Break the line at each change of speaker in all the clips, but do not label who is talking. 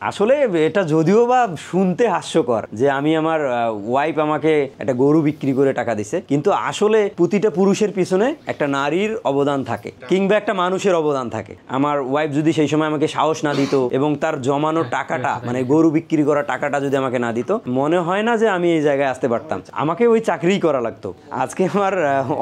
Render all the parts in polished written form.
আসলে এটা যদিও বা শুনতে হাস্যকর যে আমি আমার ওয়াইফ আমাকে একটা গরু বিক্রি করে টাকা দিছে, কিন্তু আসলে প্রতিটা পুরুষের পিছনে একটা নারীর অবদান থাকে কিংবা একটা মানুষের অবদান থাকে। আমার ওয়াইফ যদি সেই সময় আমাকে সাহস না দিত এবং তার জমানো টাকাটা মানে গরু বিক্রি করা টাকাটা যদি আমাকে না দিত, মনে হয় না যে আমি এই জায়গায় আসতে পারতাম। আমাকে ওই চাকরিই করা লাগতো। আজকে আমার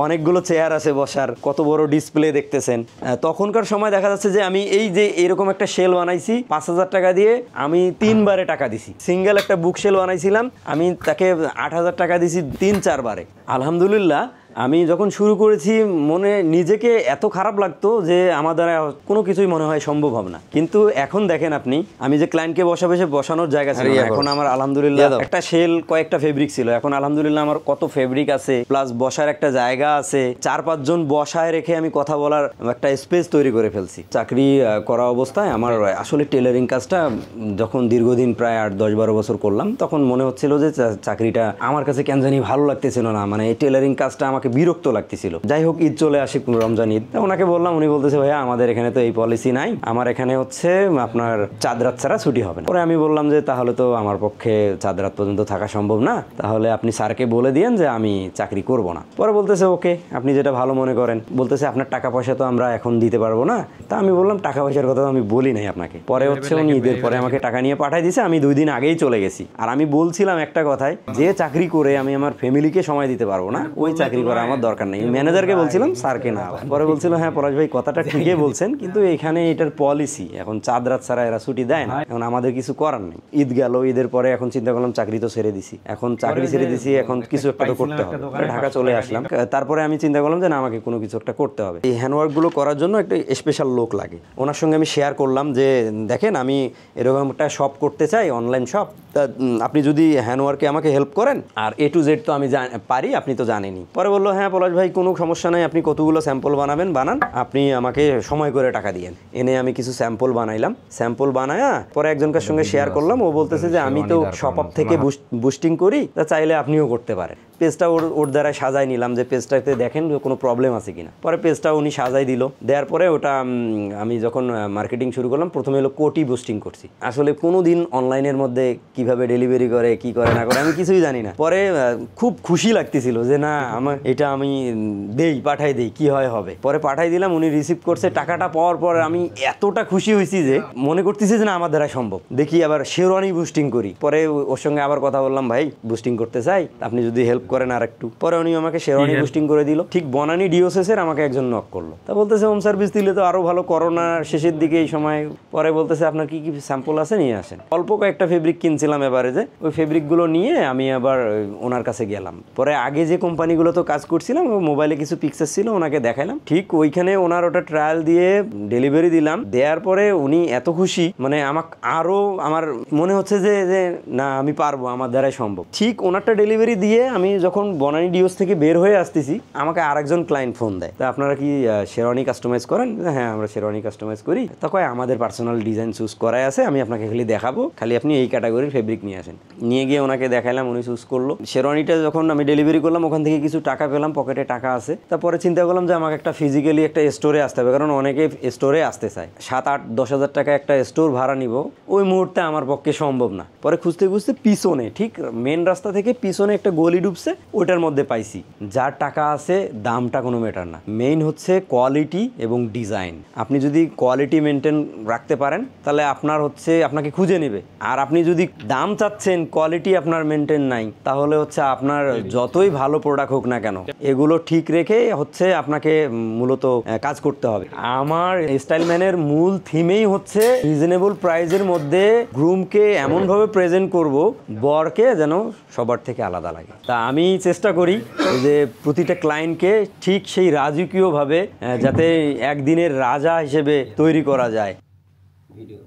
অনেকগুলো চেয়ার আছে বসার, কত বড় ডিসপ্লে দেখতেছেন। তখনকার সময় দেখা যাচ্ছে যে আমি এই যে এরকম একটা শেল বানাইছি 5,000 টাকা দিয়ে, আমি 3 বারে টাকা দিছি। সিঙ্গেল একটা বুক শেল বানাইছিলাম, আমি তাকে 8,000 টাকা দিছি 3-4 বারে। আলহামদুলিল্লাহ আমি যখন শুরু করেছি মনে নিজেকে এত খারাপ লাগতো যে আমার দ্বারা কোনো কিছুই মনে হয় সম্ভব হবে না। কিন্তু এখন দেখেন আপনি, আমি যে ক্লায়েন্টকে বসানোর জায়গা ছিল, এখন আমার আলহামদুলিল্লাহ একটা শেল, কয়েকটা ফেব্রিক ছিল, এখন আলহামদুলিল্লাহ আমার কত ফেব্রিক আছে, প্লাস বসার একটা জায়গা আছে, 4-5 জন বসায় রেখে আমি কথা বলার একটা স্পেস তৈরি করে ফেলছি। চাকরি করা অবস্থায় আমার আসলে টেলারিং কাজটা যখন দীর্ঘদিন প্রায় 8-10-12 বছর করলাম, তখন মনে হচ্ছিল যে চাকরিটা আমার কাছে কেন জানি ভালো লাগতেছিল না, মানে এই টেলারিং কাজটা আমাকে বিরক্ত লাগতেছিল। যাই হোক, ঈদ চলে আসে, রমজান ঈদ, ওনাকে বললাম, উনি বলতেছে ভাইয়া আমাদের এখানে তো এই পলিসি নাই, আমার এখানে হচ্ছে আপনার চাঁদ রাত ছাড়া ছুটি হবে না। পরে আমি বললাম যে তাহলে তো আমার পক্ষে চাঁদ রাত পর্যন্ত থাকা সম্ভব না, তাহলে আপনি স্যারকে বলে দিয়েন যে আমি চাকরি করব না। পরে বলতেছে ওকে, আপনি যেটা ভালো মনে করেন। বলতেছে আপনার টাকা পয়সা তো আমরা এখন দিতে পারবো না। তা আমি বললাম টাকা পয়সার কথা তো আমি বলি নাই আপনাকে। পরে হচ্ছে উনি ঈদের পরে আমাকে টাকা নিয়ে পাঠিয়ে দিয়েছে, আমি 2 দিন আগেই চলে গেছি। আর আমি বলছিলাম একটা কথায়, যে চাকরি করে আমি আমার ফ্যামিলিকে সময় দিতে পারবো না, ওই চাকরি করা আমার দরকার নেই। ম্যানেজারকে বলছিলাম, স্যারকে না। পরে বলছিল হ্যাঁ পলাশ ভাই কথাটা ঠিকই বলছেন, কিন্তু এখানে এটার পলিসি, এখন চাঁদ রাত ছাড়া এরা ছুটি দেয় না, এখন আমাদের কিছু করার নেই। ঈদ গেল, ঈদের পরে এখন চিন্তা করলাম চাকরি তো ছেড়ে দিছি, এখন চাকরি ছেড়ে দিছি, এখন কিছু একটা তো করতে হবে। ঢাকা চলে আসলাম। তারপরে আমি চিন্তা করলাম যে না, আমাকে কোনো কিছু একটা করতে হবে। এই হ্যান্ডওয়ার্ক গুলো করার জন্য একটা স্পেশাল লোক লাগে। ওনার সঙ্গে আমি শেয়ার করলাম যে দেখেন আমি এরকম একটা শপ করতে চাই, অনলাইন শপ, তা আপনি যদি হ্যান্ডওয়ার্কে আমাকে হেল্প করেন, আর A to Z তো আমি পারি, আপনি তো জানেনই। পরে বললো হ্যাঁ পলাশ ভাই কোনো সমস্যা নাই, আপনি কতগুলো স্যাম্পল বানান, আপনি আমাকে সময় করে টাকা দিয়েন। এনে আমি কিছু স্যাম্পল বানাইলাম, স্যাম্পল বানায়া পরে একজনকার সঙ্গে শেয়ার করলাম। ও বলতেছে যে আমি তো শপ আপ থেকে বুস্টিং করি, তা চাইলে আপনিও করতে পারেন। পেজটা ওর দ্বারা সাজাই নিলাম যে পেজটাতে দেখেন কোনো প্রবলেম আছে কিনা। পরে পেজটা উনি সাজাই দিল, দেওয়ার পরে ওটা আমি যখন মার্কেটিং শুরু করলাম, প্রথমে হলো কোটি বুস্টিং করছি। আসলে কোনো দিন অনলাইনের মধ্যে কিভাবে ডেলিভারি করে, কি করে না করে আমি কিছুই জানি না। পরে খুব খুশি লাগতেছিল যে না, আমার এটা আমি পাঠাই দেই, কি হয় হবে। পরে পাঠাই দিলাম, উনি রিসিভ করছে। টাকাটা পাওয়ার পর আমি এতটা খুশি হয়েছি যে মনে করতেছি যে না আমার দ্বারা সম্ভব, দেখি আবার শেরওয়ানি বুস্টিং করি। পরে ওর সঙ্গে আবার কথা বললাম, ভাই বুস্টিং করতে চাই, আপনি যদি হেল্প করেন আর একটু। পরে উনি আমাকে শেরওয়ানি বুস্টিং করে দিল। ঠিক বনানী ডিওসেস এর আমাকে একজন নক করলো, তা বলতেছে হোম সার্ভিস দিলে তো আরো ভালো, করোনার শেষের দিকে এই সময়। পরে বলতেছে আপনার কি কি স্যাম্পল আছে নিয়ে আসেন। অল্প কয়েকটা ফেব্রিক কিনছিলাম এভারেজে, ওই ফেব্রিকগুলো নিয়ে আমি আবার ওনার কাছে গেলাম। পরে আগে যে কোম্পানিগুলো তো কাজ করছিলাম, মোবাইলে কিছু পিকচার ছিল, ওনাকে দেখালাম। ঠিক ওইখানে ওনার ওটা ট্রায়াল দিয়ে ডেলিভারি দিলাম। দেওয়ার পরে উনি এত খুশি, মানে আমাকে আরো আমার মনে হচ্ছে যে না আমি পারবো, আমার দ্বারাই সম্ভব। ঠিক ওনারটা ডেলিভারি দিয়ে আমি যখন বনানী ডিওস থেকে বের হয়ে আসতেছি, আমাকে আরেকজন ক্লায়েন্ট ফোন দেয়, তা আপনারা কি শেরওয়ানি কাস্টমাইজ করেন? হ্যাঁ আমরা শেরওয়ানি কাস্টমাইজ করি। তা কয় আমাদের পার্সোনাল ডিজাইন চুজ করাই আছে, আমি আপনাকে খালি দেখাবো, খালি আপনি এই ক্যাটাগরির ফেব্রিক নিয়ে আসেন। নিয়ে গিয়ে ওনাকে দেখাইলাম, উনি চুজ করলো। শেরওয়ানিটা যখন আমি ডেলিভারি করলাম, ওখান থেকে কিছু টাকা পেলাম, পকেটে টাকা আছে। তারপরে চিন্তা করলাম যে আমাকে একটা ফিজিক্যালি একটা স্টোরে আসতে হবে, কারণ অনেকে স্টোরে আসতে চায়। 7-8-10 হাজার টাকা একটা স্টোর ভাড়া নিব, ওই মুহূর্তে আমার পক্ষে সম্ভব না। পরে খুঁজতে খুঁজতে পিছনে, ঠিক মেন রাস্তা থেকে পিছনে একটা গলি ডুবছে, ওইটার মধ্যে পাইছি। যার টাকা আছে দামটা কোনো ম্যাটার না, মেইন হচ্ছে কোয়ালিটি এবং ডিজাইন। আপনি যদি কোয়ালিটি মেনটেন রাখতে পারেন, তাহলে আপনার হচ্ছে আপনাকে খুঁজে নেবে। আর আপনি যদি দাম চাচ্ছেন, কোয়ালিটি আপনার মেনটেন নাই, তাহলে হচ্ছে আপনার যতই ভালো প্রোডাক্ট হোক না কেন, এগুলো ঠিক রেখে হচ্ছে আপনাকে মূলত কাজ করতে হবে। আমার স্টাইলম্যানের মূল থিমেই হচ্ছে রিজনেবল প্রাইসের মধ্যে গ্রুমকে এমনভাবে প্রেজেন্ট করব, বরকে যেন সবার থেকে আলাদা লাগে। তা আমি চেষ্টা করি যে প্রতিটা ক্লায়েন্টকে ঠিক সেই রাজকীয়ভাবে যাতে একদিনের রাজা হিসেবে তৈরি করা যায়। ভিডিও